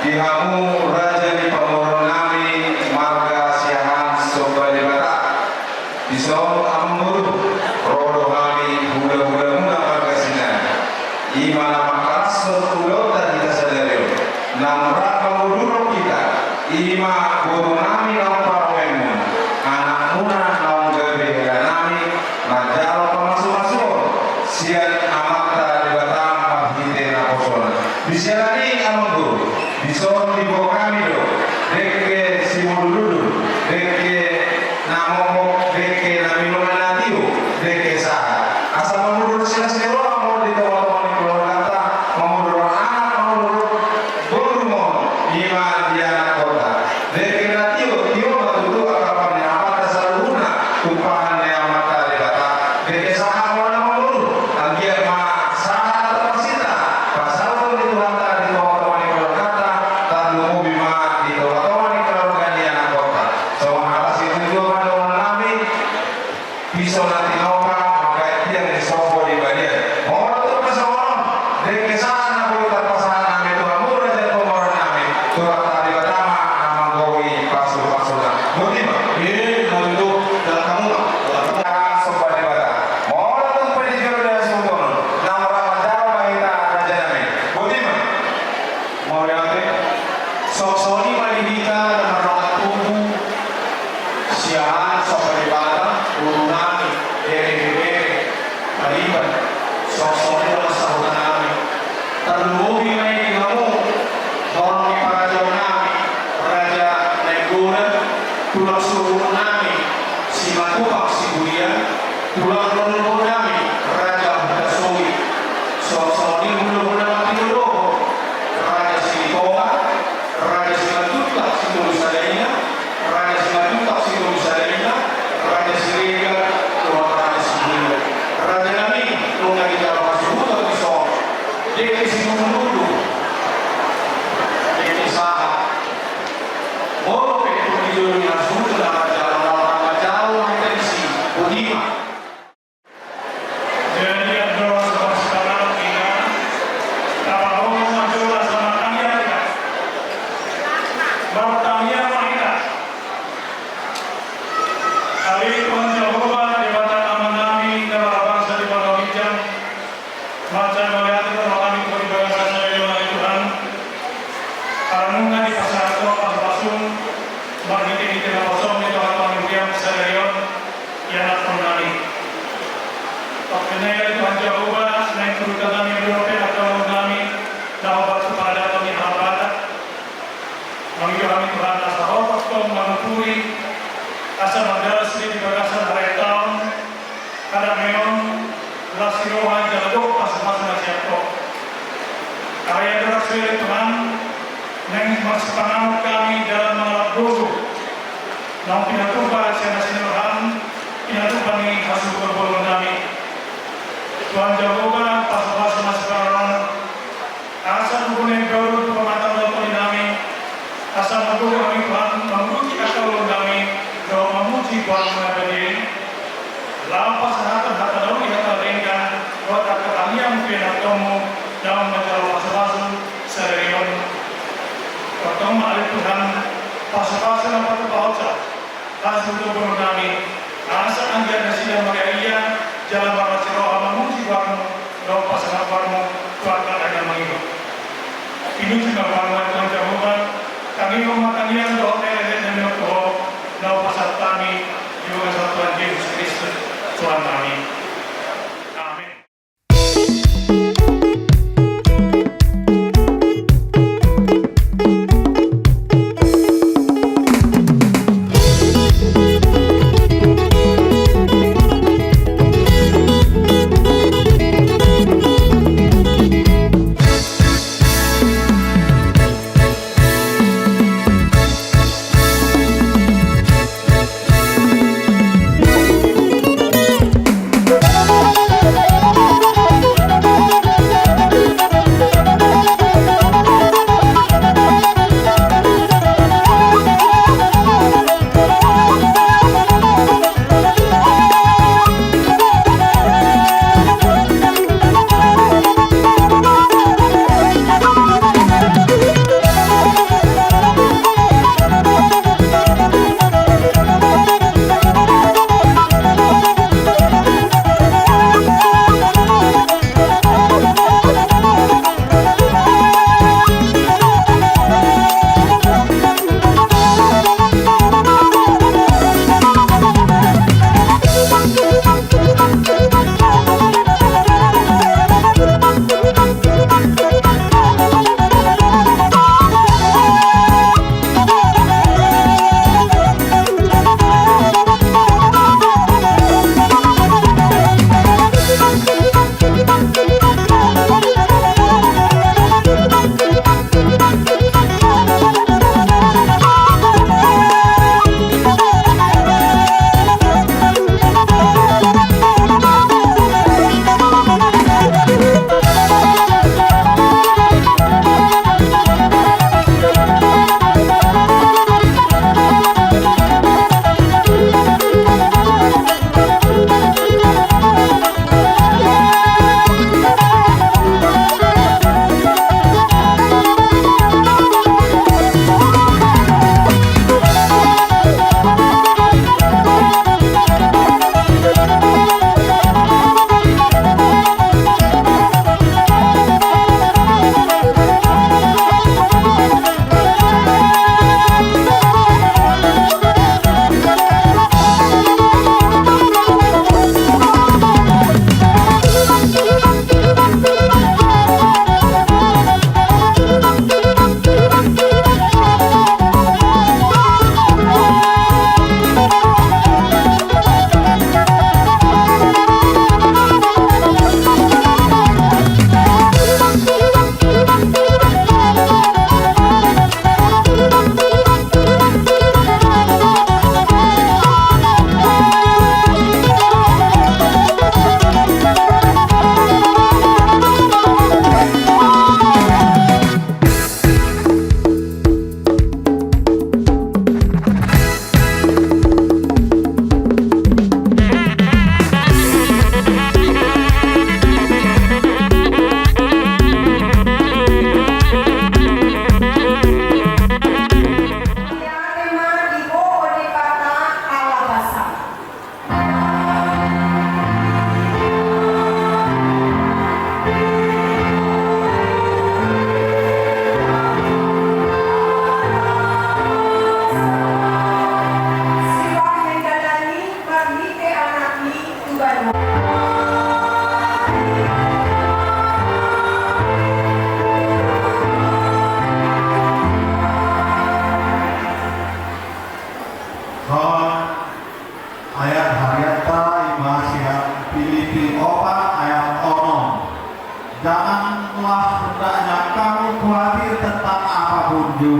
Dihamu raja di pamorong nami marga siahan sobali bata. Bisong ambur rodo kami hula-hula muna marga sina. Imana makas setulo tadi kasadari. Namra kamuduro kita. Ima guru nami nang parwemu. Anak muna nang gabe nami najal pamasuk-masuk. Sian amata di batang abhite na posona. Bisyarani amang guru. Bison di bawah kami do, deke simululu, deke namomok, deke namilona natiu, deke sah. Asal menurut sila sewa mau di bawah di pulau kata, menurut anak, menurut burmo, iman dia kota. Deke natiu, tio batu tu akapan yang mata saluna, tumpahan yang mata di bata. Deke sah mana menurut, angkia ma sah terpasita, pasal pun itu hantar di bawah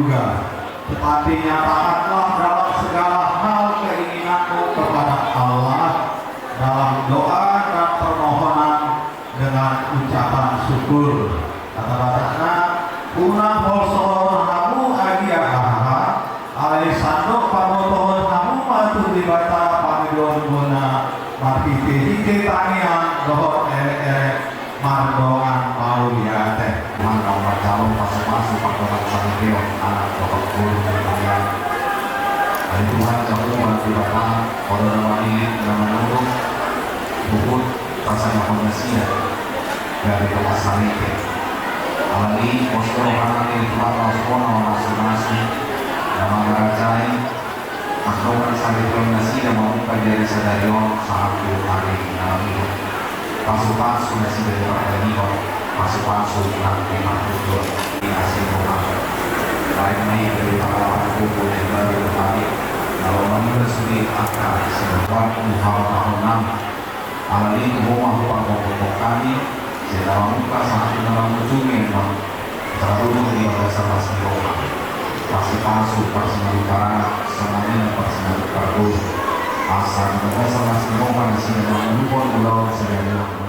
juga, tetapi nyatakanlah dalam segala hal keinginanmu kepada Allah dalam doa dan permohonan dengan ucapan syukur. Kata-katanya punang poso hamu agia aha alai sandok pamotohon hamu matu dibata pamidon guna marpite hike tanian dohot erek-erek mardongan paulia teh mangkau calon masuk-masuk pakoran sanggeo anak dohot guru kalian. Hari Tuhan kamu bantu Bapak orang wali nama nurut bukut rasanya pengasia dari kelas sanite alami posko hanani Tuhan poskono nasi nama merajai makroman sanite pengasia dan membuka dari sadarion saat hari nami pasukan sudah sudah diperhatikan pasukan sudah dimaksud di hasil rumah lain ini dari pengalaman kumpul yang baru kembali kalau menurut sendiri akan sebuah tahun 6 alami rumah panggung kami dalam muka saat dalam ujungnya terlalu di dasar rumah masih palsu personal utara semuanya personal kargo asal dasar rumah di sini mengumpul pulau sedang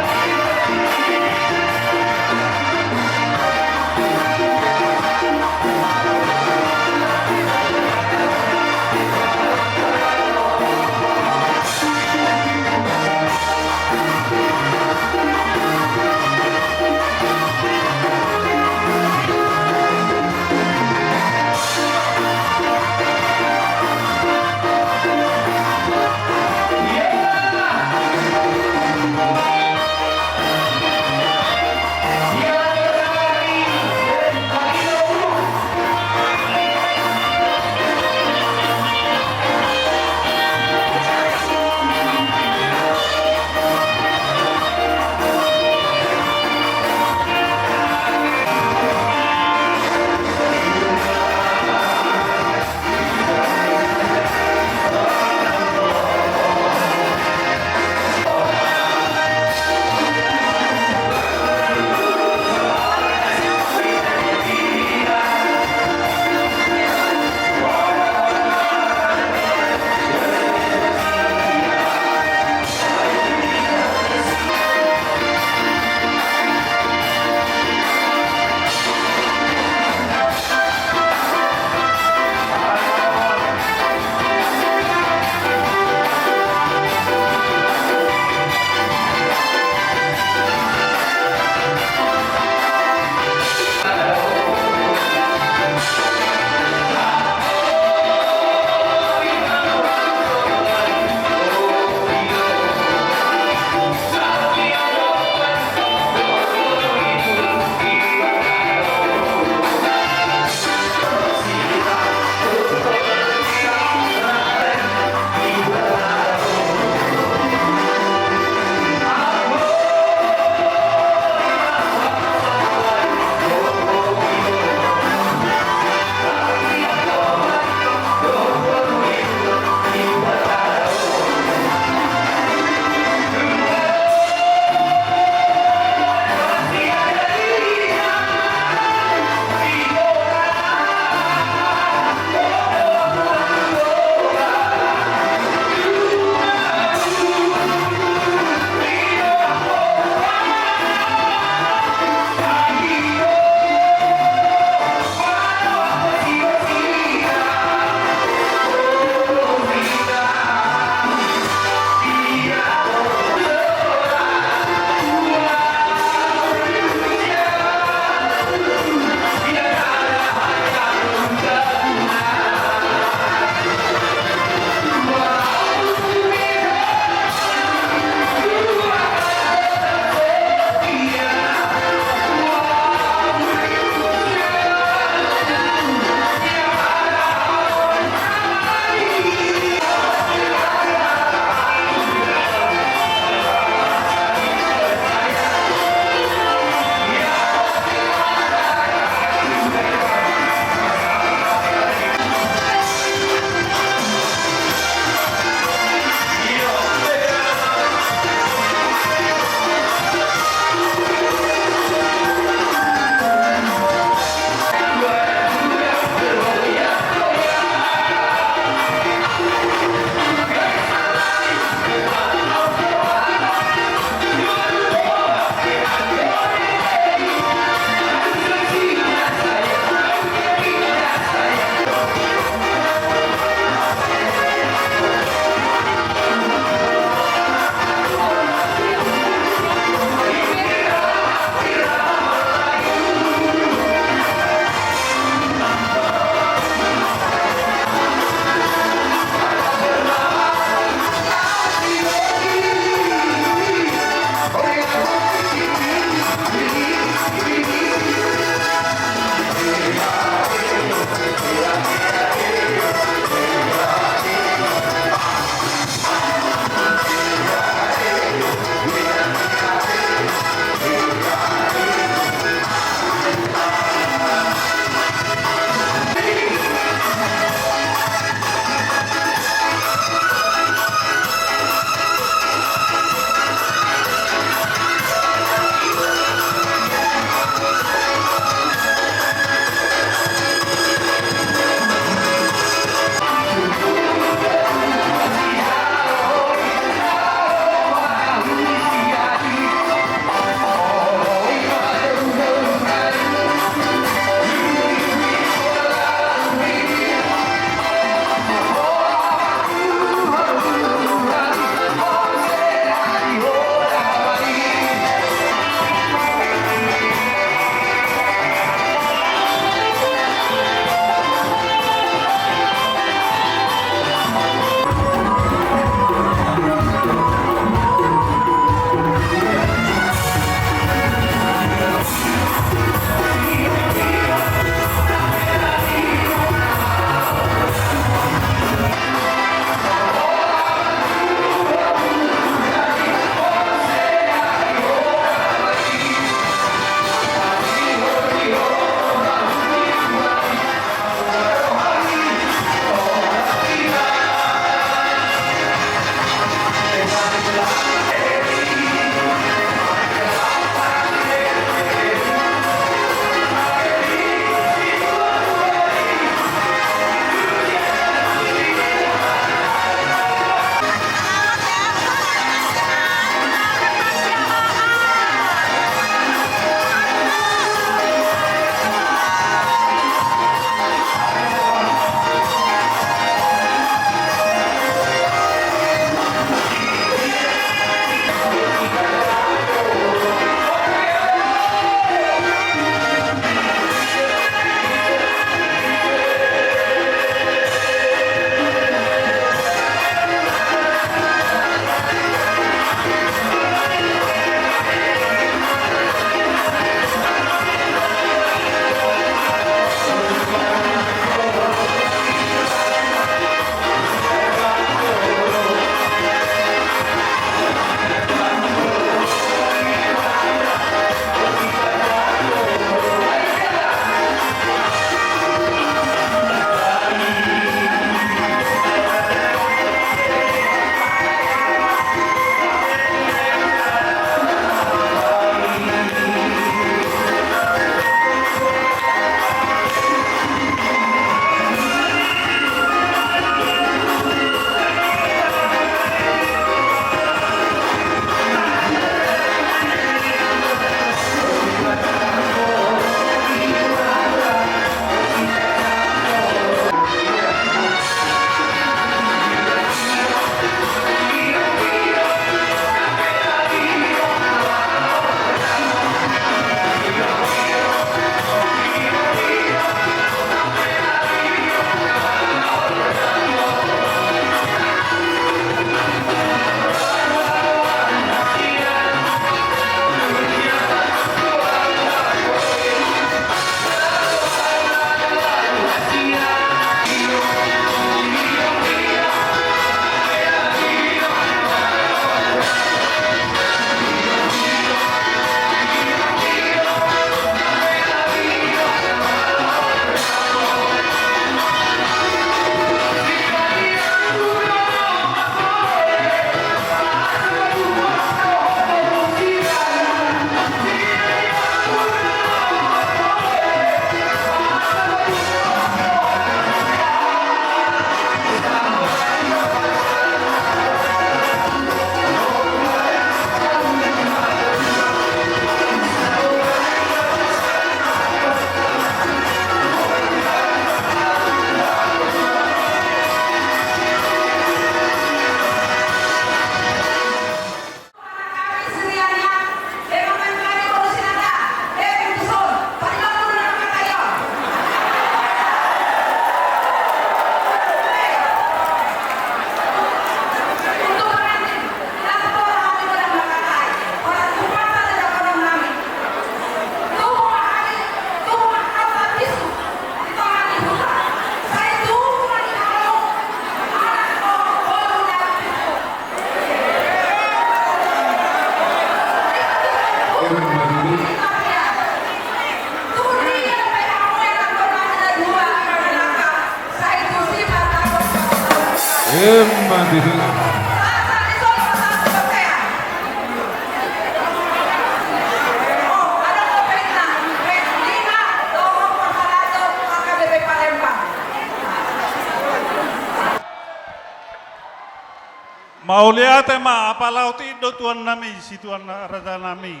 Mau lihat ma apa laut itu tuan nami si tuan raja nami.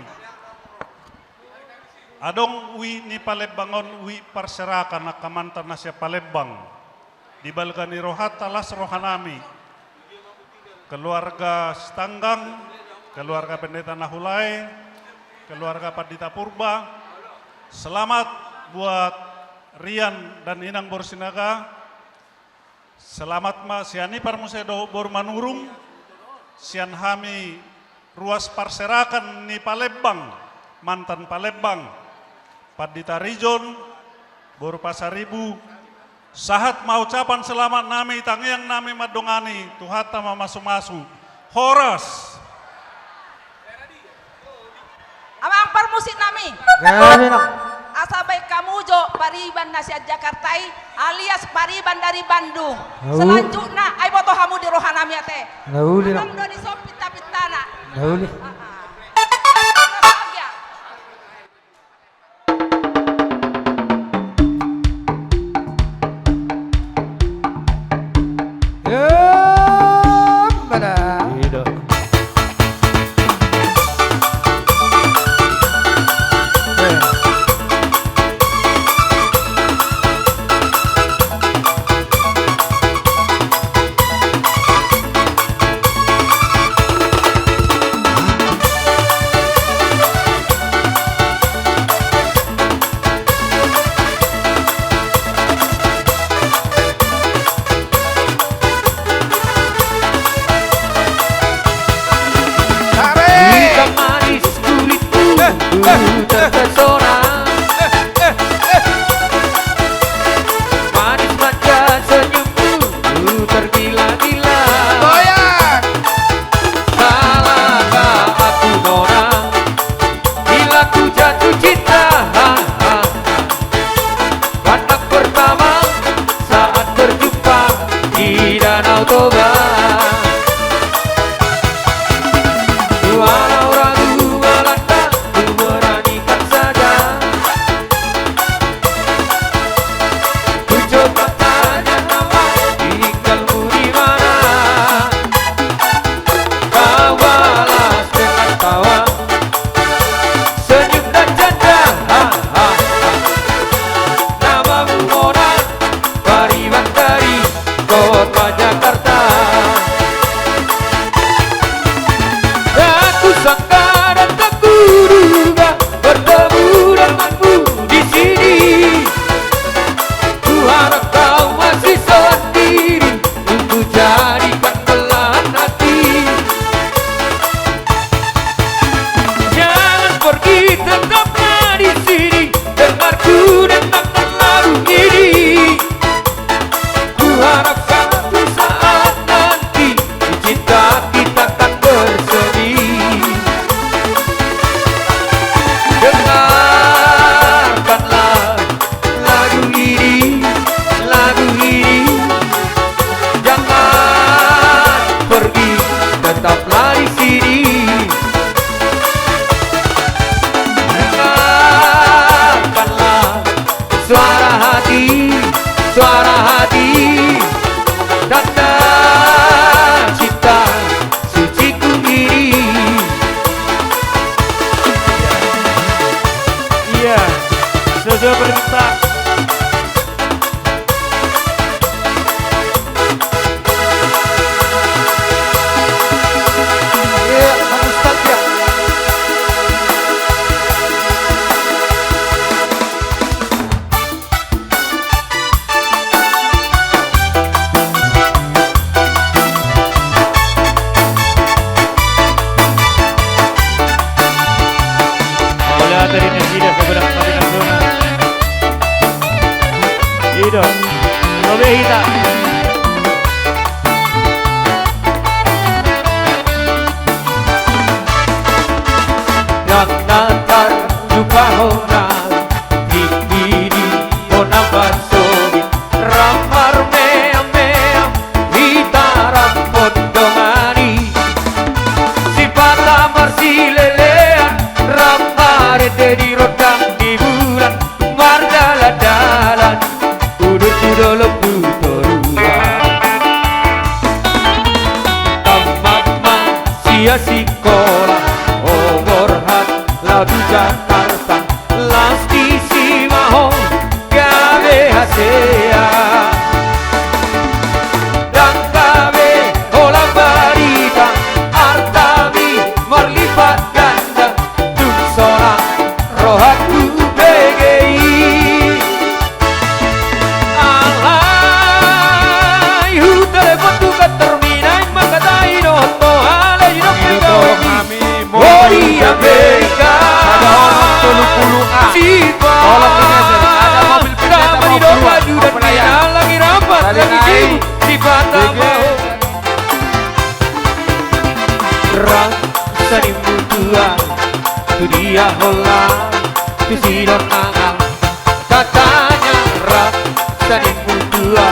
Adong wi ni Palembang wi parserakan nakamantan na siya Palembang. Di balgani rohat talas rohanami. Keluarga Stanggang, keluarga Pendeta Nahulai, keluarga Pandita Purba. Selamat buat Rian dan Inang Borsinaga. Selamat ma siani parmusedo Bormanurung. Sian hami ruas parserakan ni Palembang, mantan Palembang, Pandita Rijon, Bor Pasaribu, sahat mau ucapan selamat nami tangiang nami madongani, tuhata mamasu-masu, Horas. Amang permusik nami. Asa baik kamu jo pariban nasihat Jakartai alias pariban dari Bandung. Selanjutnya ai boto hamu di rohanami ate. Nauli na. Amdo di sopita-pitana. Nauli. Terpesona manis manja senyummu tergila-gila. Salahkah aku nona bila ku jatuh cinta? Pandang pertama saat berjumpa di Danau Toba. Walau ragu melanda beranikan saja. Ku coba tanya nama tinggalmu di mana. Kau balas dengan tawa, senyum dan canda. Namamu Mona, pariban dari kota Jakarta. Aku sangka dan tak kuduga bertemu denganmu di sini. Ku harap kau masih sendiri untuk jadikan belahan hati. Jangan pergi, tetaplah di sini. Dengarku dengarkan lagu ini. Ku harap suatu saat nanti cinta kita akan bersemi. Dengarkanlah lagu ini, jangan pergi, tetaplah di sini. Dengarkanlah suara hati, tanda cinta suciku ini. Iya, sesuai perintah. Iya, nostalgia. Hola, dari Nigeria, seberang Madinah Zona. Ido, Novehita. Yang nanti bahona Dikini bona basogi Ramar mea mea Hitaram podongani Sipata marsilelean Ramare di rodang di bulan Mardalan-dalan Udah lebu toruan Tamat masia sekolah Omorhat lalu Jakarta Lasti simaho gawe hasea Dan gawe olah barita Artami merlipat ganda Tuk seorang rohaku BGI Alay hu telepon tuka terminai Makatai noto alay no pegawe Bori Amerika ada orang 70A Sipa tolong digeser ada mobil pendeta mau keluar pelayan lagi rapat lagi sibuk Sipa tambah Rang sani mutua tu dia hola tu sidon angang katanya rang sani mutua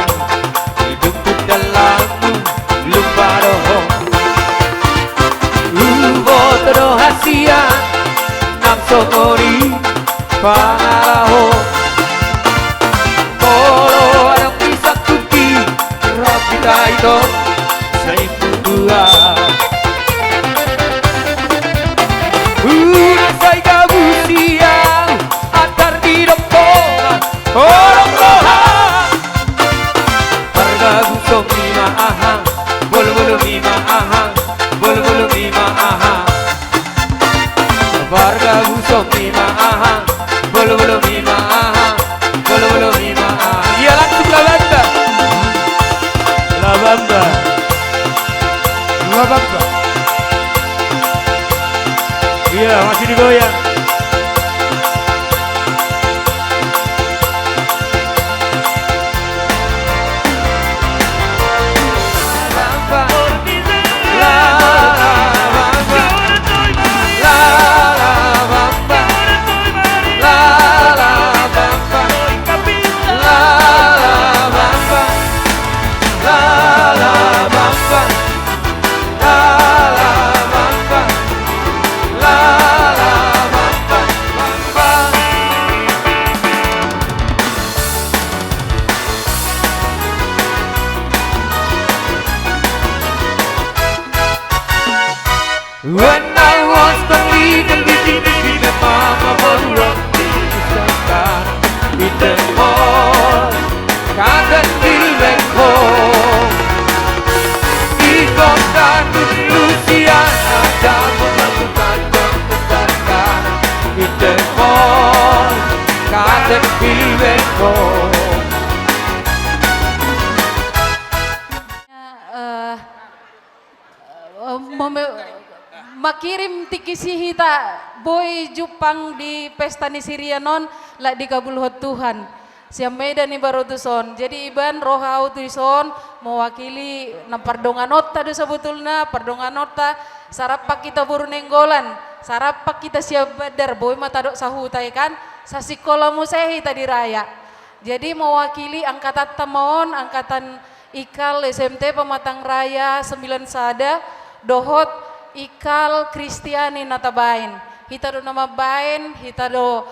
hidupku dalammu lupa doho Ubo hasia Nam sokori Pangaraho Molo adang pisang tuti Rapita ito Sa ipudua Unasay kabusiang Atar di dompongan Orang roha Pargagu sokima ahang Bolo-bolo mima ahang Bolo-bolo mima ahang Varga busok mima ahang Bolo-bolo mima ahang Bolo-bolo mima ahang Iya langsung Labamba Labamba Labamba Iya masih digoyang When I was the little bitty baby, my mama would rock me to Santana in the mall, Cotton Hill back home. He goes down to Louisiana, down to Santana in the mall, Cotton Hill back home. Makirim tikisi hita boy Jupang di pesta ni Sirianon lah dikabulhot Tuhan. Siam Medan ni baru tuson. Jadi iban rohau tuson mewakili na pardonganota do sebetulnya pardonganota sarapak kita buru nenggolan. Sarapak kita siap badar boy matadok sahutai kan sa sekolah musehi tadi raya. Jadi mewakili angkatan Tamon, angkatan Ikal SMT Pematang Raya 9 Sada dohot Ikal Kristiani natabain. Hita do nama bain, hita do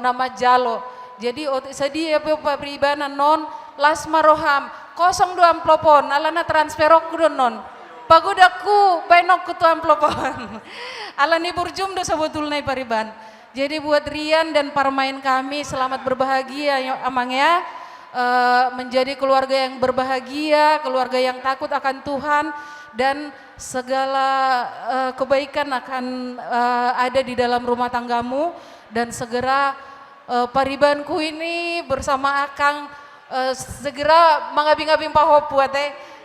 nama jalo. Jadi sedia pabribanan non lasma roham 02 amplopon alana transferok do non. Pagudaku bainok ku tu amplopon. Alani burjum do sebetulnya pariban. Jadi buat Rian dan para main kami selamat berbahagia amang ya. Menjadi keluarga yang berbahagia, keluarga yang takut akan Tuhan dan segala kebaikan akan ada di dalam rumah tanggamu dan segera paribanku ini bersama Akang segera mengabing-abing pahop buat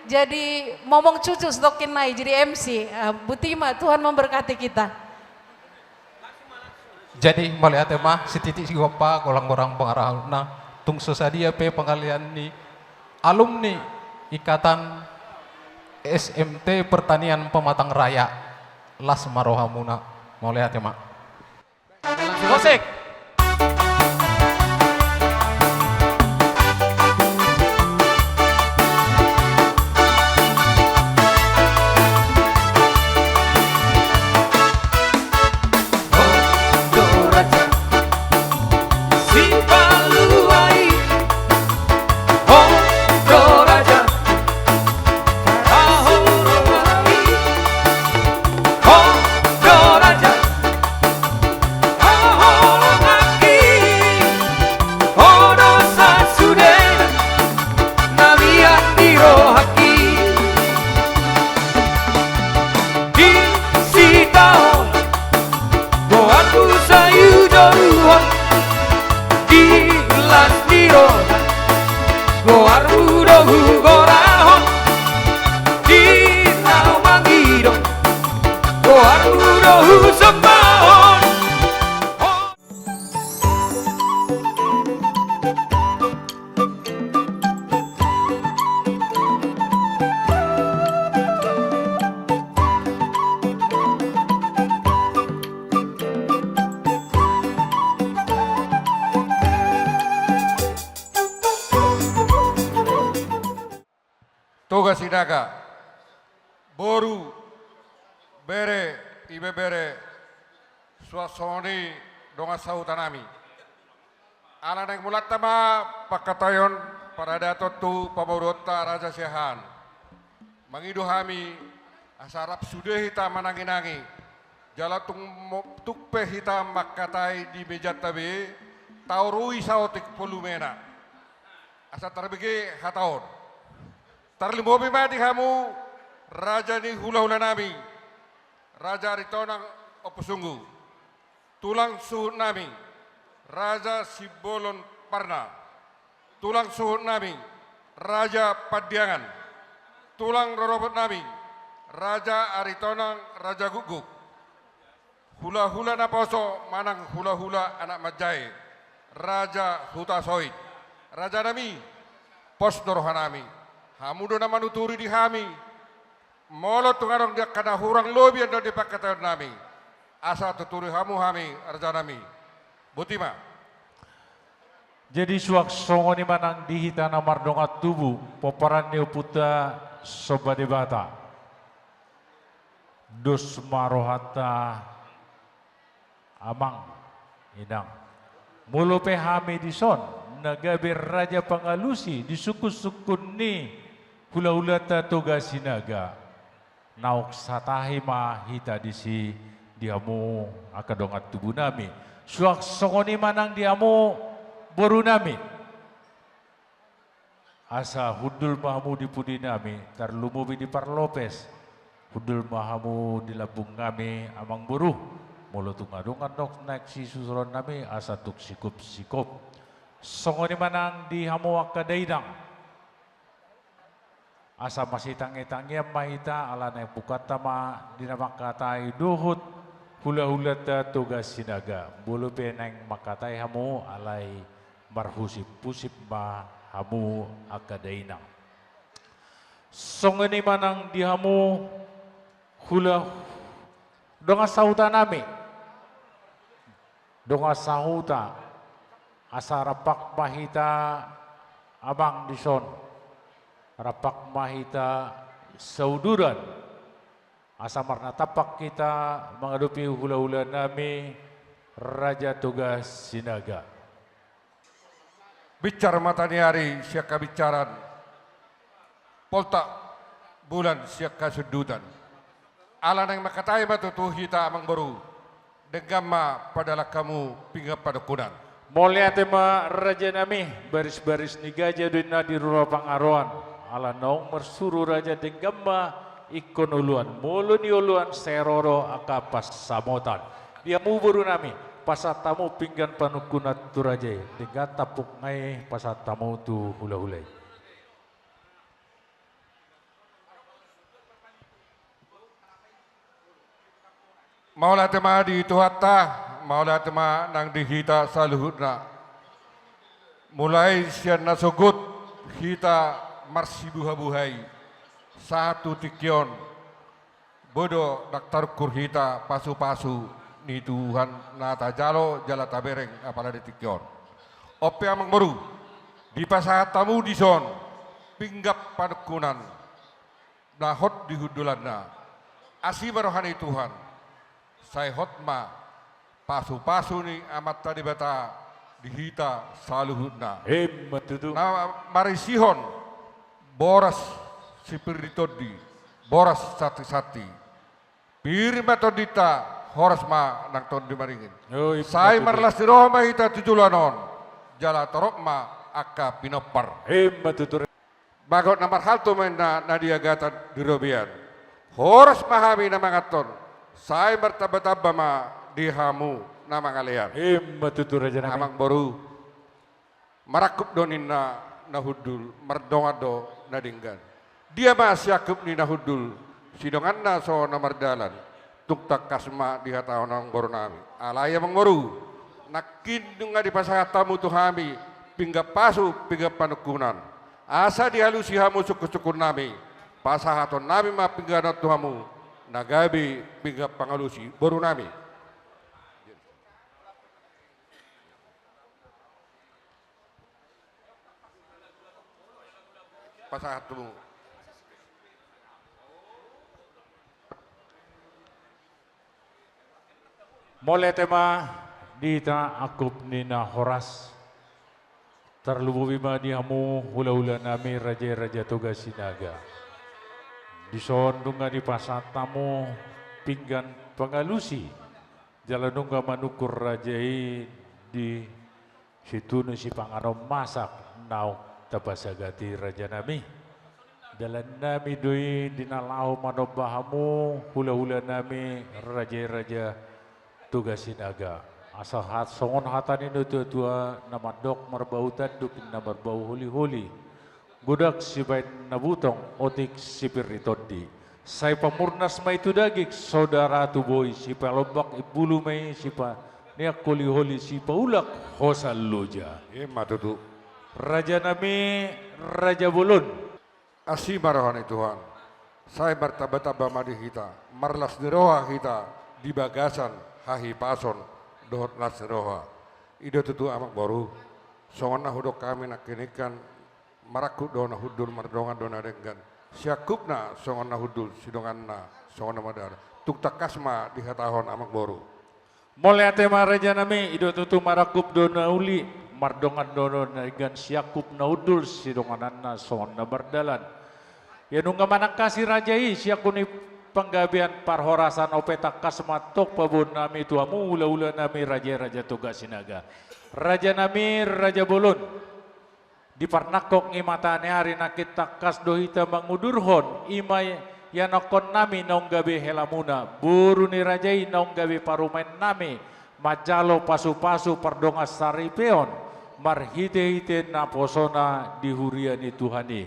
jadi momong cucu stokin naik jadi MC Butima Tuhan memberkati kita. Jadi melihat mah si titik si gopa kolang orang pengarahna tung sesadia pe pengalian ni alumni ikatan SMT Pertanian Pematang Raya Las Marohamuna mau lihat ya mak. musik. Tugas sinaga, boru, bere, ibe bere, suasoni donga sautanami. Anak yang mulat tama pakatayon para dato tu pamurota Raja Siahan. Mangidu hami asarap sudah hita manangi-nangi. Jala tukpe hita makatai di meja tabi, taurui sautik polumena. Asa terbege hataon. Tarlimbobi mati kamu raja ni hula-hula nami, raja ritonang opusunggu, tulang suhut nami, raja Sibolon Parna, tulang suhut nami, raja Padiangan, tulang rorobot nami, raja Aritonang, raja Guguk, hula-hula naposo manang hula-hula anak Majai, raja Hutasoid, raja nami, pos dorohanami. Hamudo na manuturi di hami. Molo tungarong dia kada hurang lobi ando di pakatayon nami. Asa tuturi hamu hami arjanami. Butima. Jadi suak songo ni manang dihita na mardongat tubu poparan ni uputa sobade bata. Dus marohata amang inang. Mulu pe hami di son nagabir raja pangalusi di suku-sukun ni hula-hulata toga sinaga nauk satahi mahita disi diamu akadongat tubuh nami suak songoni manang diamu boru nami asa hudul mahamu di pudi nami tarlumubi di Parlopes hudul mahamu di labung nami amang buruh mulut tungadungan dok naik si susuron nami asa tuk sikup songoni manang di hamu akadainang asa masih tangi-tangi mahita ala na pukata ma dinamakatai duhut hula-hula ta tugas sinaga bulu peneng makatai hamu alai marhusip-pusip ma hamu akadainang songeni manang di hamu hula donga sauta nami donga sauta asa rapak mahita abang dison rapak mahita sauduran asa marna tapak kita menghadapi hula-hula nami raja tugas sinaga Bicara mataniari siaka bicaran polta bulan siaka sedutan ala nang makatai matutu hita amang baru degama padalah kamu pinggap pada kunan Mulia tema raja nami baris-baris ni gajah duina di rumah pangaruan ala naung mersuru raja denggama ikon uluan mulu ni uluan seroro akapas samotan dia muburu nami pasat tamu pinggan panukunat tu raja tinggal tapuk ngai pasat tamu tu hula-hulai maulah tema di tuhatta maulah tema nang dihita saluhutna mulai sian nasugut hita marsibuha-buhai satu tikion bodo daktar kurhita pasu-pasu ni Tuhan nata jalo jala tabereng apala detikyon. Ope amang baru di pasahat tamu di son pinggap panukunan nahot di hudulan na asi barohani Tuhan saya hotma pasu-pasu ni amat tadi bata dihita saluhutna Matutu. na marisihon boras sipiritodi boras sati-sati pirma todita horas ma nang ton di maringin saya marlas di Roma hita tujulanon jala torok ma akka pinopar Matutu. bagot namar halto men na dia gata di robian horas mahami na mangaton saya bertaba-taba ma dihamu na mangalian Matutu Raja Nami. amang baru marakup donin na hudul mardongado na dinggan dia mas yakup ni na hudul sidongan na so na mardalan tuktak kasma di hatahon ng baru nami alaya mang baru nakindung nga di pasahat tamu tuhami pinggap pasu pinggap panukunan asa dihalusi hamu suku-suku nami pasahaton nami ma pingganat tuhamu nagabi pinggap pangalusi baru nami pasahat tumu Mole tema dita akup ni na horas terlubuhi ma di hamu hula-hula nami raja-raja tugas sinaga. Di sondunga di pasatamu pinggan pangalusi jalan nungga manukur rajai di situ si panganom masak nau tapasagati raja nami. Jalan nami doi dinalau manobahamu hula-hula nami raja-raja tugas sinaga. Asal hat songon hatan ini tua nama dok marbautan dukin na marbau huli-huli. Budak si bain nabutong otik sipiritodi. Saya pamurnas ma itu dagik saudara tu boy si palombak ibulu mai si pa niak huli-huli si paulak hosal loja. matutu Raja nami Raja Bulun. Asi marahani Tuhan. Saya bertaba-taba madi kita, marlas di roha kita di bagasan hahi pason dohot las roha. Ida tutu amak baru. Songan hudok kami nak kinikan marakut dona hudul mardongan dona denggan. Siakupna songan hudul sidonganna songan madara. Tuk takasma di hatahon amak baru. Mulai tema Raja nami ido tutu marakup dona uli. Mardongan dono dengan siakup naudul sidonganana songan na berdalan. Ya nungga manak kasih rajai siakuni penggabian parhorasan opetak kasmatok pabun nami tuamu ula-ula nami raja-raja tugas sinaga. Raja nami Raja Bulun. Di parnakok ngimatane hari nakit takas dohita mangudurhon imay yanokon nami naung gabi helamuna. Buru ni rajai naung gabi parumain nami. Majalo pasu-pasu pardongas saripeon. Marhite-hite na posona di huriani Tuhani.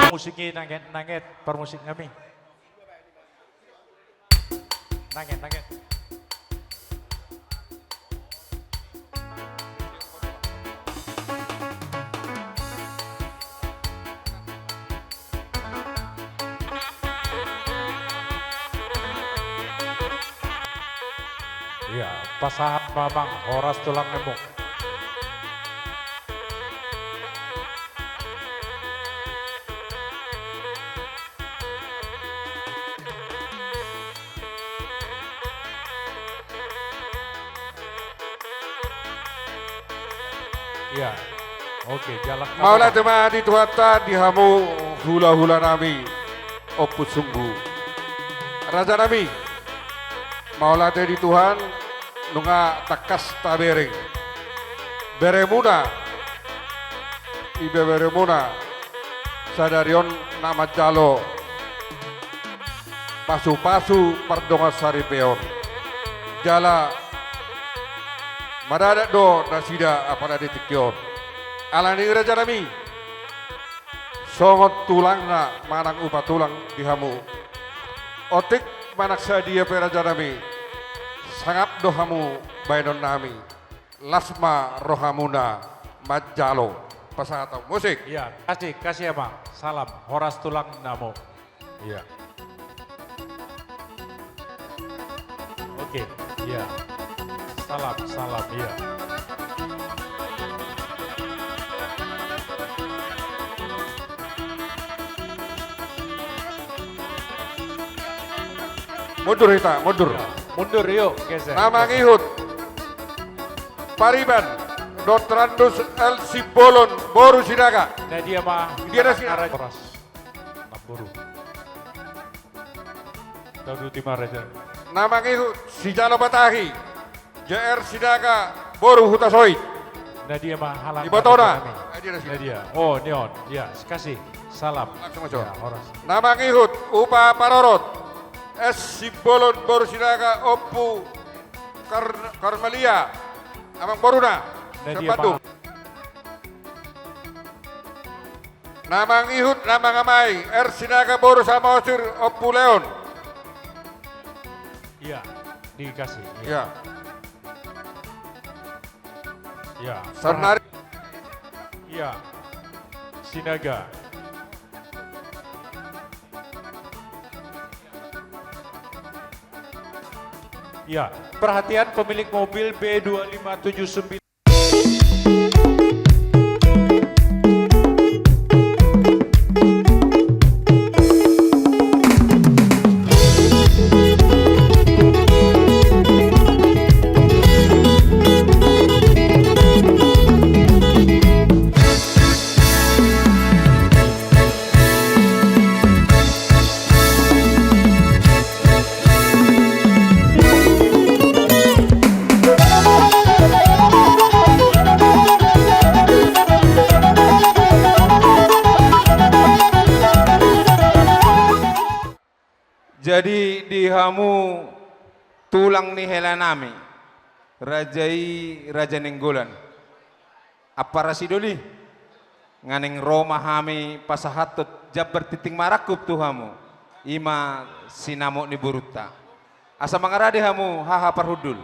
Musiki nangit permusik kami. Nangit. Ya, pasahat mamang horas tulang nemo. Ya, oke, jalan. Maulah tema di tuata dihamu hula-hula nami opus sungguh. Raja nami maulah di Tuhan nunga takas tabereng beremuna ibe beremuna sadarion nama jalo pasu-pasu pardonga saripeon jala madadak do nasida apa ditikyon alani raja nami songot tulang na manang upa tulang dihamu otik manak sadia peraja nami sangap dohamu bainon nami lasma rohamuna majalo pasatau musik. Iya, kasih ya Bang. Salam, Horas Tulang Namo. Iya. Oke, iya. Salam, iya. Mundur kita, mundur. Mundur yuk, geser. Nama ngihut Pariban Dotrandus El Sibolon Boru Sinaga. Nah dia mah Dia ada sini. Horas. Naburu. Tahu timar aja. Nama ngihut Sijalo Batahi JR Sinaga Boru Hutasoid. Nah dia mah halang. Di Botona. Dia ada Nah sini. dia. Oh, neon. Ya, kasih. Salam. Langsung aja. Ya, Horas. Nama ngihut Upa Parorot S Sibolon Boru Sinaga Opu Karmelia Amang Boruna. Nah dia Bandung. mah. Nama ngihut nama ngamai R Sinaga Boru sama Osir Opu Leon. Iya, dikasih. Ya. Ya. Sarnari Iya. Sinaga. Ya, perhatian pemilik mobil B2579. Jadi dihamu tulang ni helanami raja nenggolan apa rasidoli nganeng Roma hami pasahatot jabar titing marakup tuhamu ima sinamo ni buruta asa mangarade hamu haha parhudul.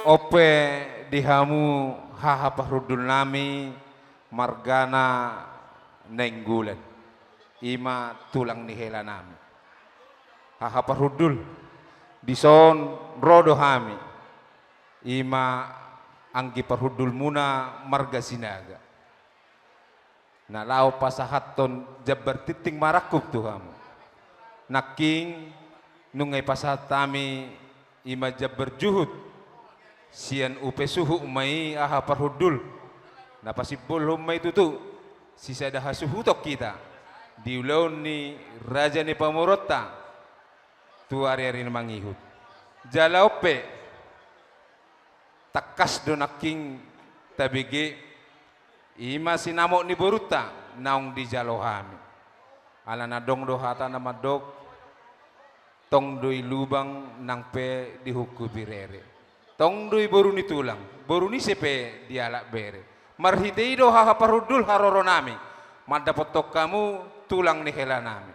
Ope dihamu haha pahrudul nami margana nenggulan ima tulang nihela nami haha pahrudul dison rodo hami ima anggi parhudul muna marga sinaga na lao pasahaton jabar titing marakup tuhamu naking nungay pasahatami ima jabar juhud sian upe suhu mai aha parhudul napasibol mai tutu sisa dah suhu tok kita diulaun ni raja ni pamorota tu ari-ari mangihut jala ope takas donaking tabige ima sinamo ni boruta naung di jalohami ala nadong dohata nama dok tong doi lubang nang pe dihuku birere tong doi boru ni tulang boru ni sepe dialak bere marhitei do haha parhudul haroro nami madapotok kamu tulang ni hela nami.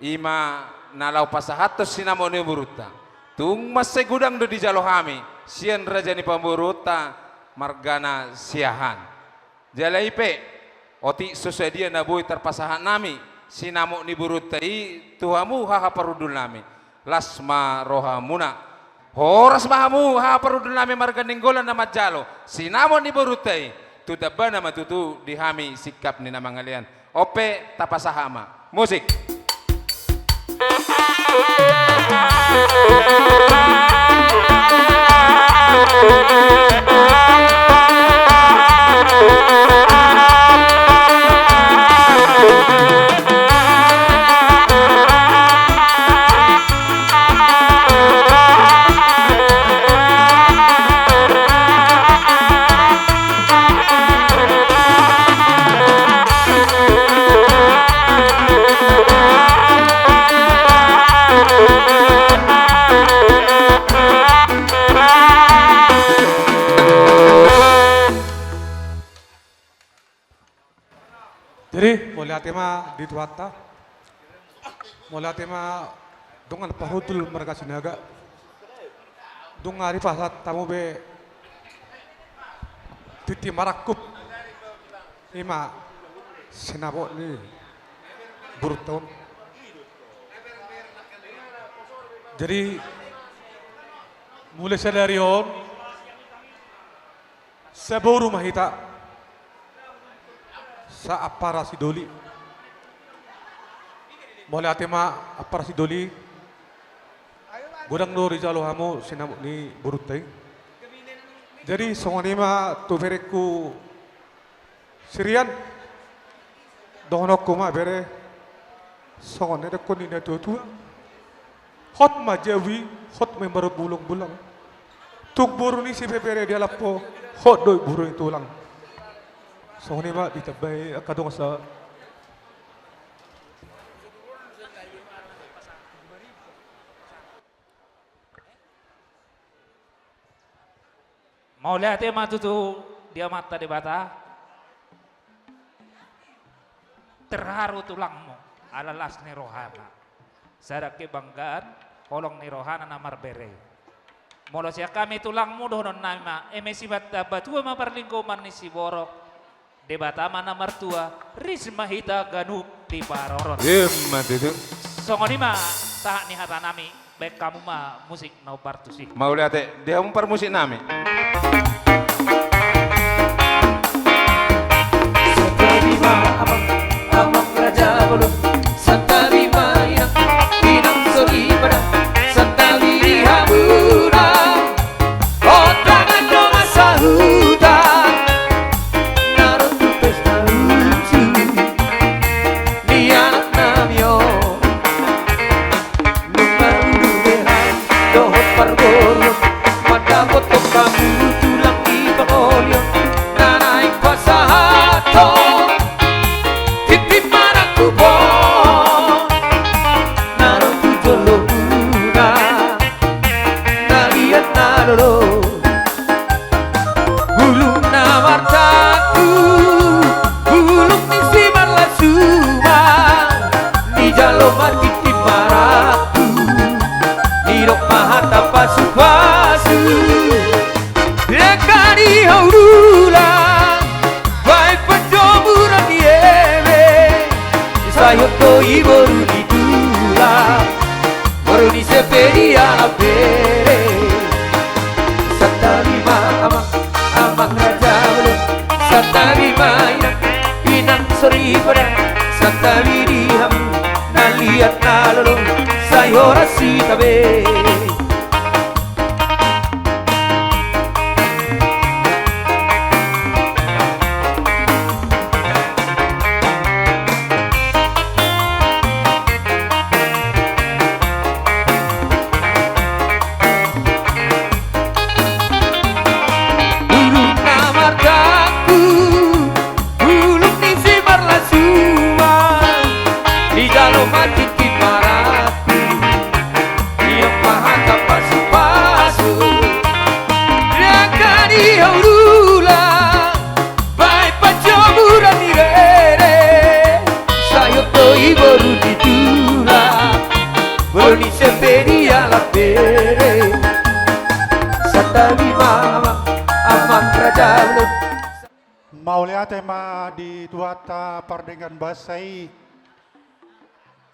Ima nalau pasahatos sinamo ni buruta. Tung masay gudang do di jalohami, sian raja ni pamburuta margana siahan. Jalaipe, oti susadia na boy terpasahan nami, sinamo ni buruta tuhamu haha parudul nami. Lasma rohamuna. Horas mahamu haha parudul nami marganinggolan na majalo, sinamo ni buruta tudaba na matutu dihami sikap ni namangalian. Ope tapasahama. Musik. Jadi mulai tema di tuata, mulai tema dengan pahudul mereka sinaga, dengan hari pasat tamu be titi marakup, ima sinabo ni burton. Jadi mulai dari on, sebelum mahita. Sa apara si doli mulai atema apara si doli gudang do rizalo hamo sinamo ni burutay jadi songonima tuvereku sirian dohonok kuma bere songone de koni na tutua hot majawi hot member bulong-bulong tuk buru ni si bere dia lapo hot doi buru tulang so ni ba ditabay kadong sa mau lihat ya matutu dia mata di bata terharu tulangmu alalas ni rohana sadak kebanggaan kolong ni rohana namar bere molo siya kami tulangmu donon nama emesi bata batua maparlingko man ni si borok debata mana mertua risma hita ganup di paroron. Itu. Songoni mah tak nih hata nami baik kamu mah musik nau partusi. Mau lihat dia umpar musik nami. Satarima abang raja belum Satarima inang sori pada Satari hamura oh tangan dong asahutan narutu pesta lucu ni anak namio lumba udubehan dohot pargoro pada foto kamu tulang di pangolio nanay pasahato titip manaku bo narutu jolo una naliat nalolo Bulung nawartaku Bulung isi marlasuma Ni jalo markiti maraku Ni rok mahata pasu-pasu Lekari haurula Baik penjomuran diewe Sayoto iboru di dula Baru di sepedi ala bere Satarima amang raja belum Satarima inang sori pada Satari diham naliat nalolo Sayorasi tabe Sablo Maulia tema di tuata perdengan basai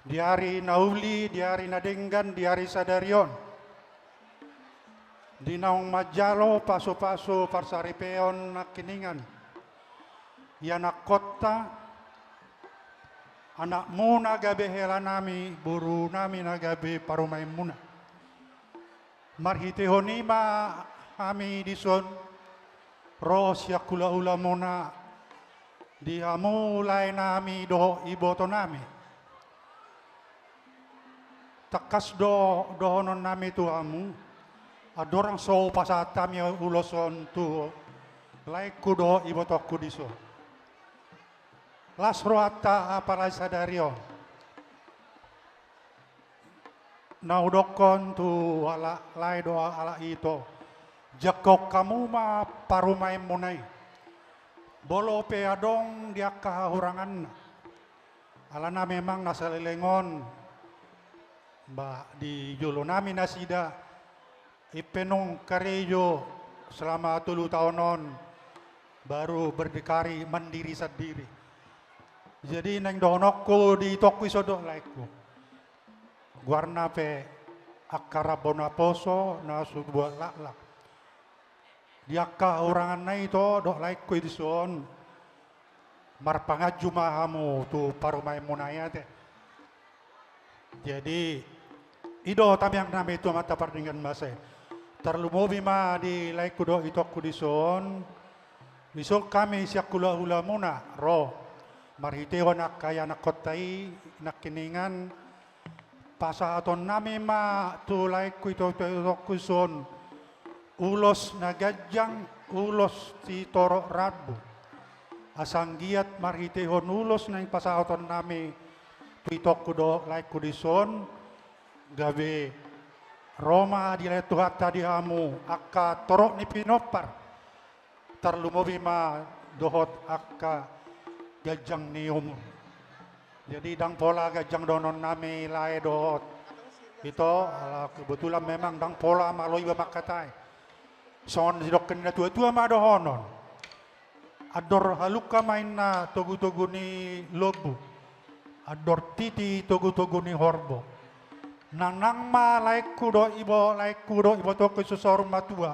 di hari nauli, di hari nadenggan, di hari sadarion. Di naung majalo paso-paso parsaripeon nakiningan. Yanak kota anak muna gabe hela nami, buru nami nagabe parumay muna. Marhitehonima kami dison ros yakula ula muna diamulay nami do iboto nami. Takas dohonon nami tu amu adorang so pasatami uloson tu laiku do ibotoku diso. Lasroata apalai sadario. Naudokon tu ala lai doa ala ito. Jakok kamu ma parumay munay. Bolo pe adong dia kahurangan. Alana memang nasa lelengon. Ba di jolo nami nasida. Ipenong karejo selama 3 tahunon baru berdikari mandiri sendiri. Jadi neng donokku di tokwi sodok laiku. Guarna pe akara bonaposo na subuat laklak. Diakka orangan na ito dok laiku idison. Marpangaju mahamu tu parumay munaya te. Jadi ido tamyang nami itu mata pardingan mase. Terlumobi ma di laiku do itokku dison. Misok kami siakula hula muna ro. Marhiteo nak kaya nakotai nakiningan pasa aton nami ma tulay kuito kuson ulos na gajang ulos ti toro radbo asanggiat marhiteo ulos na pasa aton nami tuito kudo lay kudison gabe Roma di letuhat tadi hamu akka torok ni pinopar terlumobi ma dohot akka gajang nium. Jadi dang pola gajang donon nami lae dohot. Itu kebetulan memang dang pola maloi bamakatai. Son sidokken na tua-tua ma dohonon. Ador haluka main na togu-togu ni lobu. Ador titi togu-togu ni horbo. Nanang ma laiku do ibo toko susor matua.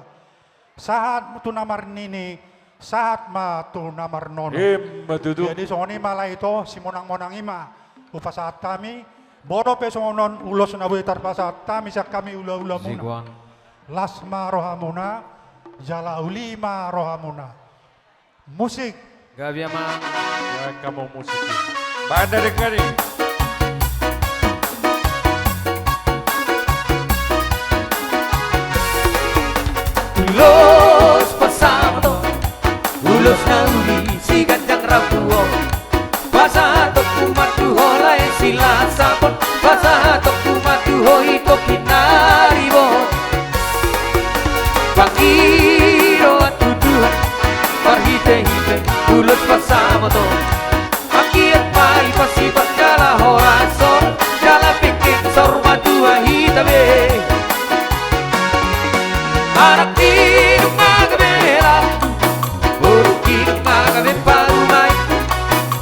Saat mutu namar nini saat ma tu namar nono. Jadi songoni malah itu si monang-monang ima upasat kami bodo pe songonon ulos na buitar pasat kami sak kami ula-ula muna. Lasma rohamuna jala ulima rohamuna. Musik. Gabi ama kamu musik. Banda dekari. Ulos pasado ulos nauli si gandang rapuo pasato kumatu holay sila sapon pasato kumatu hoito pinaribo pangiro at tuduhan parhite-hite ulos pasado aki at mai pasipat jala horason jala pikit sormadua hitabe anak tinong magabela Burukidong magabi parumay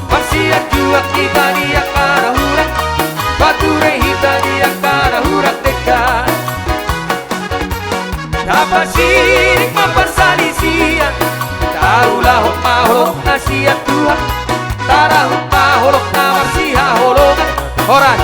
Pasiat juak kita diak karahurak Bature hita diak karahurak dekat Dapat sirik mapasalisian Taulahok maholok na siat Tuhan Tarahok maholok na marsiha hologan Oras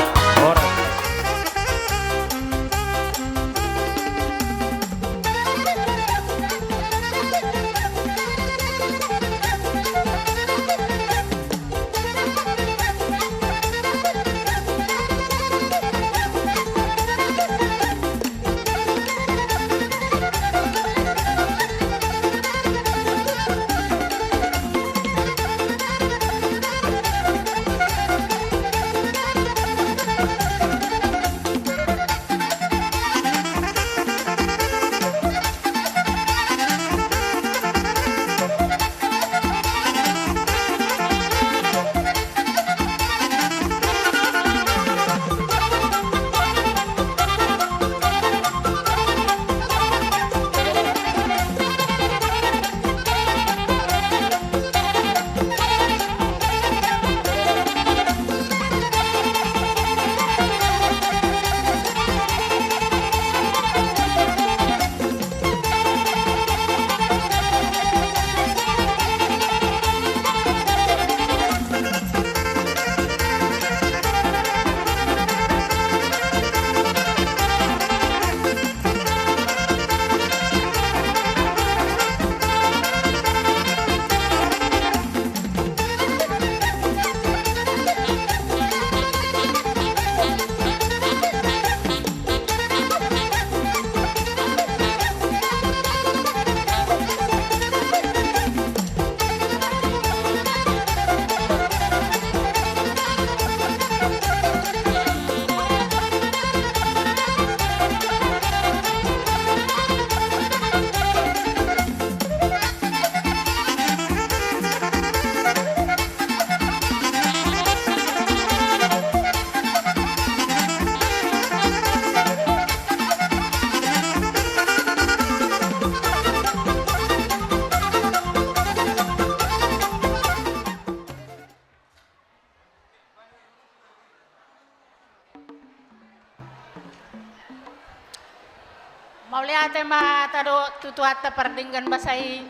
Mau lihat ma tado tutuata pardinggan basai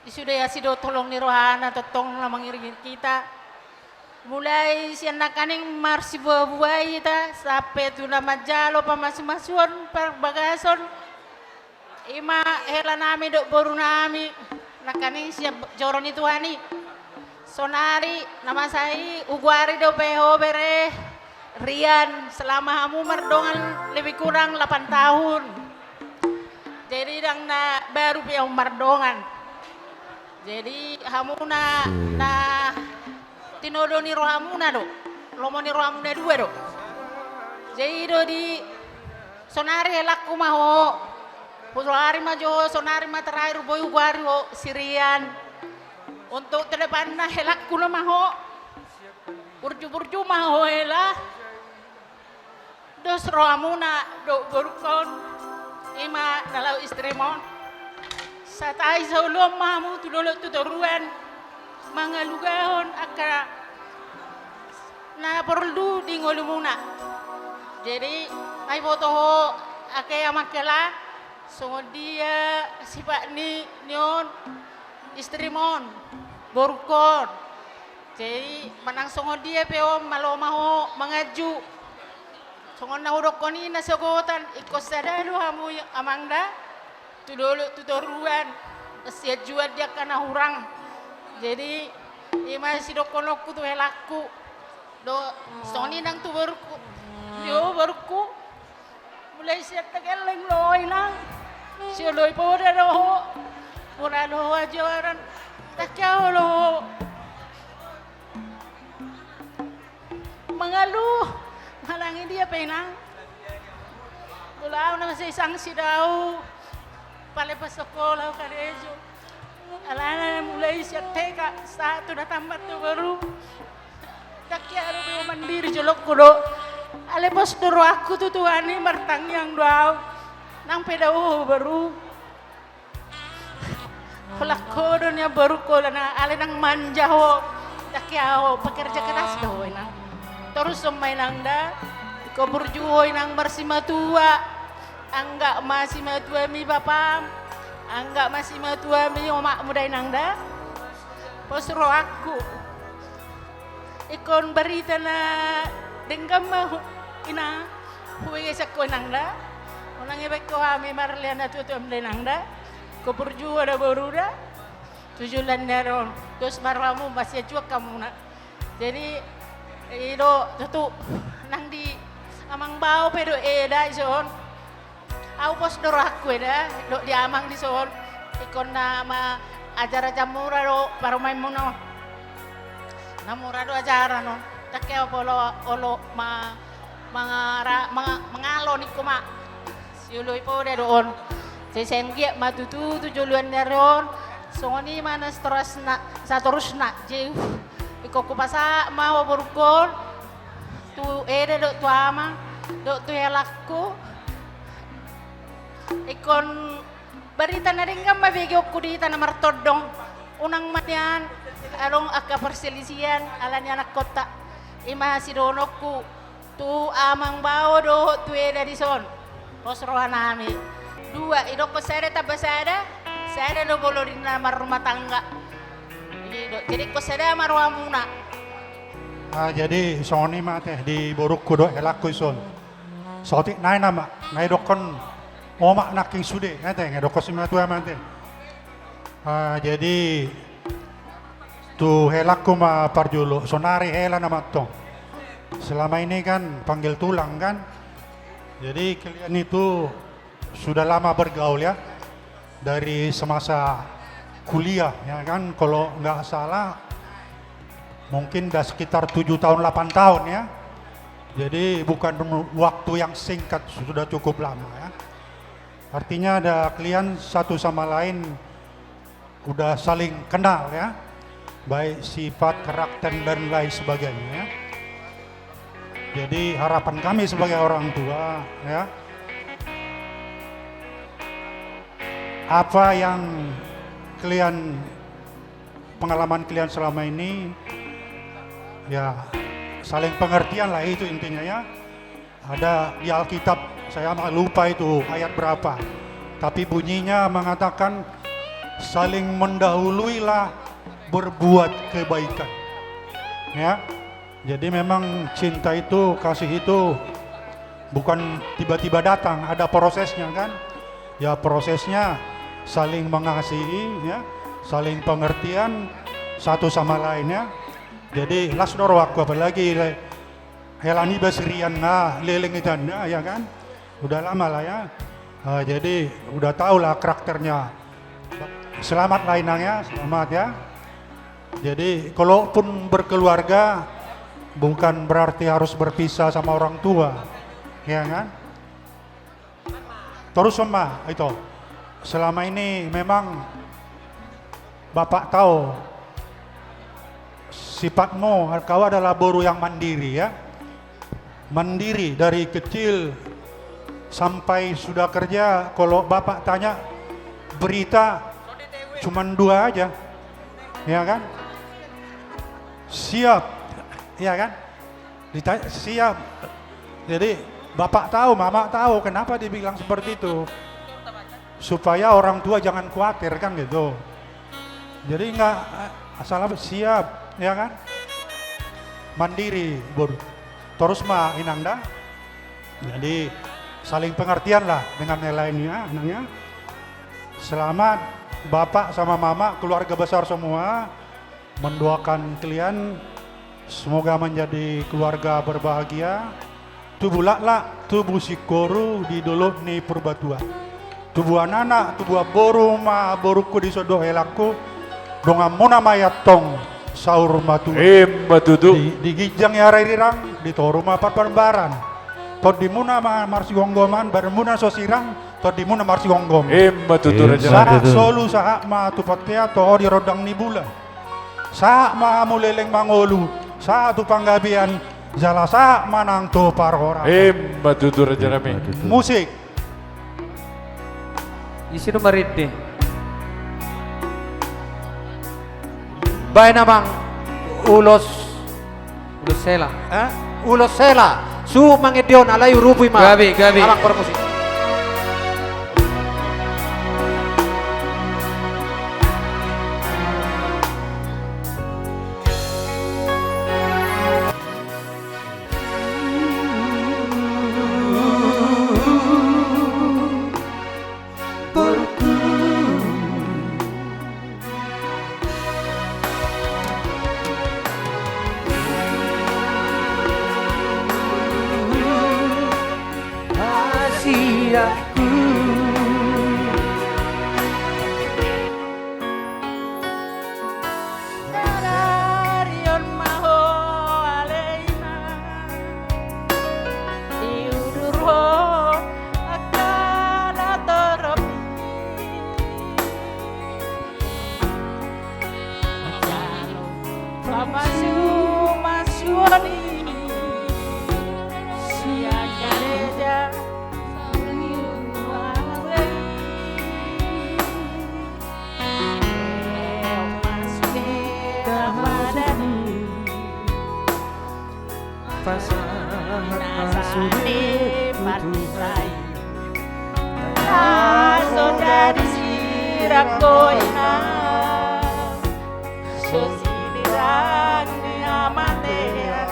sudah ya sido tolong ni rohana totong na mangiringin kita. Mulai siya nakaning marsi buhay ita sampai tu na majalo pa masumasuan bagason. Ima hela nami dok baru nami nakaning siya joron itu hani. Sonari nama saya Ugwari do peho bere Rian selama kamu merdongan lebih kurang 8 tahun. Jadi dang na baru peho merdongan. Jadi kamu na tinodo ni rohamu na do. Lomo ni rohamu na dua do. Jadi do di sonari helakku maho. Pusari majo sonari materair boy Ugwari ho Sirian. Untuk ke depan na helakku na maho. Burju-burju maho hela. Dos rohamu na do burukon. Ima nalau istri mo. Satai sa ulom mamu tudolot tuturuan. Mga lugahon aka na perlu di ngolumuna. Jadi ay foto ho ake amakela. So dia sifat ni nion istri mon burukon. Jadi manang songo dia peo malomaho mangaju. Songo na urokoni na sogotan ikos sadalo hamu amangda tudolo tutoruan sia jual dia kana hurang. Jadi ima si dokonoku tu helaku do soni nang tu baruku yo baruku mulai siap tegeleng loy lang si loy poda do ora do ajaran tak kau lo mengaluh halangi dia penang tulau nama si sang sidau pale pas sekolah kadejo alana mulai siap teka satu dah tambah tu baru tak kira dia mandiri jolok kudo ale pos doro aku tu tuani martang yang doa nang pedau baru kolak kodonya baru kolana ale nang manja ho tak kira ho pekerja keras do nang terus main nang da ko berjuoi nang bersima tua angga masih matua mi bapam angga masih matua mi omak mudai nangda posro aku ikon berita na denggam ina huwe sakko nangda onang ebek ko ami marliana tu mudai nangda ko berju ada baruda tujulan daron terus marwamu masih cuak kamu nak jadi itu tutu nang di amang bau pedo eda ison au pos doro aku eda do di amang di son ikon na ma acara jamura do paru main mono namura do acara no take polo olo mangalo ni kuma siuloy po de doon sesengge matutu tujuluan daron songoni mana stres na sa terus na je iko kupasa mau burukon tu ede do tu ama do tu helakku ikon berita na rin ka mabigyo ko dito na martodong unang matyan arong aka perselisian ala niya nakota ima sidonok ko tu amang bao do tu ede di son posrohan nami dua idok ko sada tabasada sada do bolo rin na marumah tangga jadi ko sada marwa muna. Jadi soni mah teh di boruk kudo helak kuison. Sotik nai nama ngai dokon omak naking sude teh ngai dokon sima tua mah teh. Jadi tu helak ku mah parjulo sonari hela nama tong. Selama ini kan panggil tulang kan. Jadi kalian itu sudah lama bergaul ya dari semasa kuliah ya kan kalau nggak salah mungkin udah sekitar 7 tahun 8 tahun ya jadi bukan waktu yang singkat sudah cukup lama ya artinya ada kalian satu sama lain udah saling kenal ya baik sifat karakter dan lain sebagainya ya. Jadi harapan kami sebagai orang tua ya apa yang kalian pengalaman kalian selama ini ya saling pengertian lah itu intinya ya ada di Alkitab saya lupa itu ayat berapa. Tapi bunyinya mengatakan saling mendahuluilah berbuat kebaikan. Ya. Jadi memang cinta itu, kasih itu bukan tiba-tiba datang, ada prosesnya kan? Ya prosesnya saling mengasihi, ya, saling pengertian satu sama lainnya. Jadi las doro aku apalagi helani basrian leleng itanda ya kan? Udah lama lah ya. Jadi udah tahu lah karakternya. Selamat lainannya, selamat ya. Jadi kalaupun berkeluarga bukan berarti harus berpisah sama orang tua, ya kan? Terus sama itu, selama ini memang Bapak tahu sifatmu, kau adalah boru yang mandiri ya, mandiri dari kecil sampai sudah kerja. Kalau Bapak tanya berita cuman 2 aja, ya kan? Siap. Ya kan? Ditanya, siap. Jadi Bapak tahu, Mama tahu kenapa dibilang seperti itu. Supaya orang tua jangan khawatir kan gitu. Jadi enggak asal siap, ya kan? Mandiri, terus mah inangda. Jadi saling pengertian lah dengan nilainya, anaknya. Selamat Bapak sama Mama, keluarga besar semua, mendoakan kalian semoga menjadi keluarga berbahagia. Tubuh lakla, tubuh sikoru di dolop ni purbatua. Tubuh anak, tubuh boru ma boruku di sodoh helaku. Dongam mona mayatong saur matu. Matutu. Di gijang ya rirang, di toruma parbaran. Tod di muna marsi gonggoman, barmuna sosirang, tod di muna marsi gonggom. Matutu raja. Saat solu saat ma tupatia to di rodang ni bulan. Saat ma muleleng mangolu. Satu panggabian jalasa manang to parhora. Matutu raja rame. Musik. Isi nomor ini. Baik namang ulos sela. Ulos sela. Su mangedion alayu rupui ma. Gabi. Abang permusik. Saudari sirakoina sosinirang ni amatean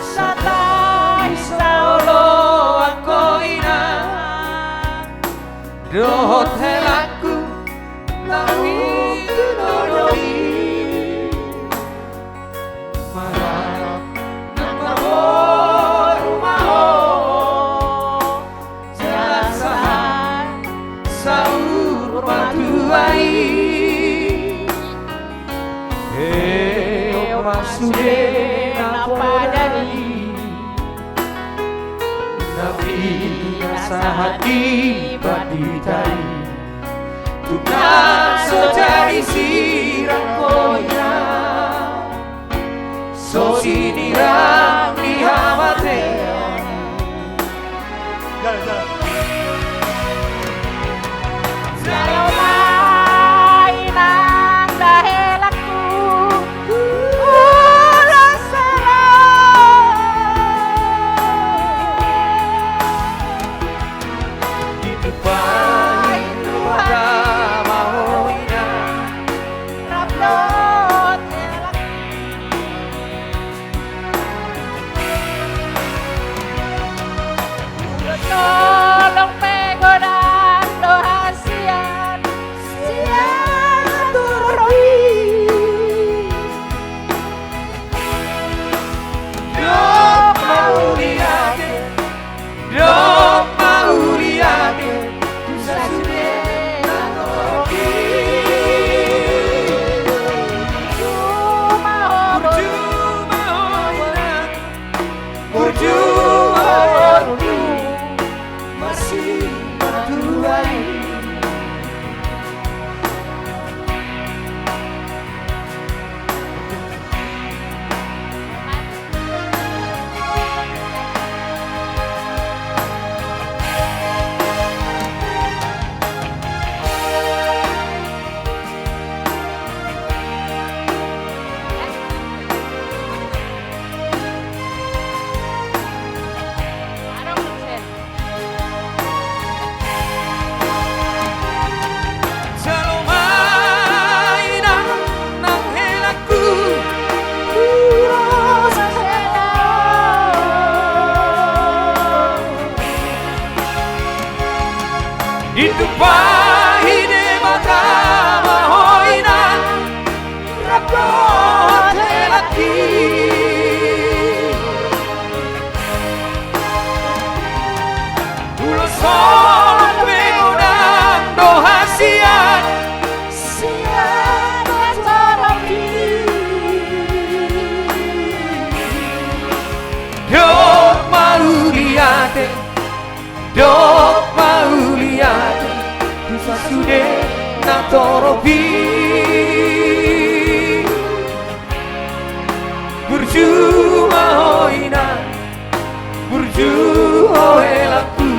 satai saulo akoina Dohot helaku lawi tunodoi marah nambar rumaho jelasan saur matuai masude napadani nabi nasahati baditai Tuhan so jadi sirakoina so sinirang di hamatea Salomai nang dahelaku rasa sude na toropi Burjua hoina Burjua helaku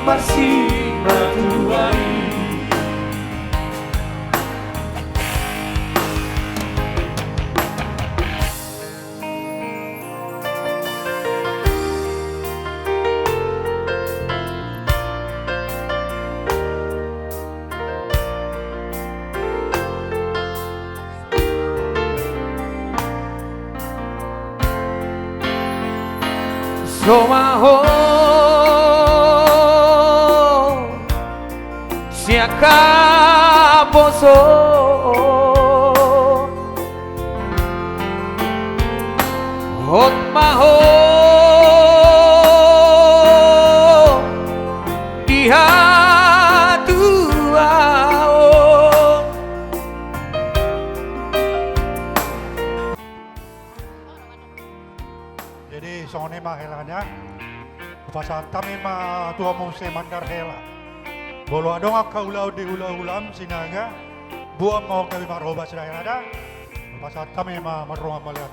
Masih matuai Somaho siaka boso hot maho dihatuao Jadi sone mah helanya pasal kami mah tua muse mandar hela. Bolo adong akka ulau di ulam sinaga buang mau kami maroba sedaya ada. Pasal kami mah maroma melihat.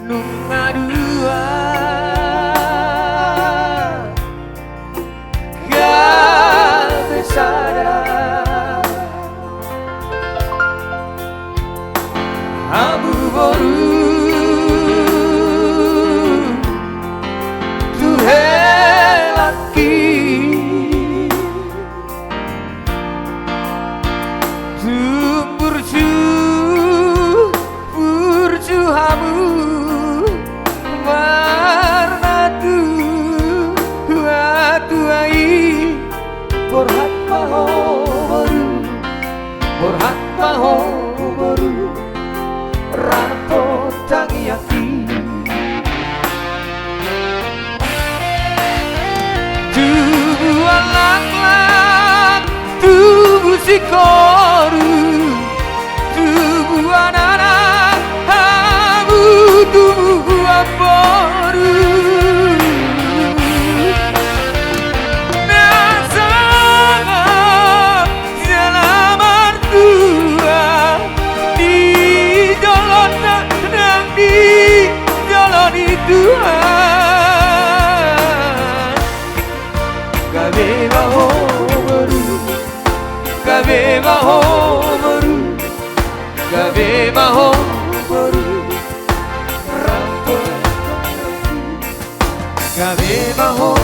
Nunga dua Gabesada Abu boru Tuhelaki Tumburju Burju hamu Warnatu Watuai Borhat maho baru Borhat maho baru Ranto tangiaki Tubuh anak-anak Tubuh sikoru Tubuh anak-anak Habu tubuh aporu Nasama Selamat tua Di jalan nang di jalan Tuhan Gabe maho baru Gabe maho baru Gabe maho baru Rampo Gabe maho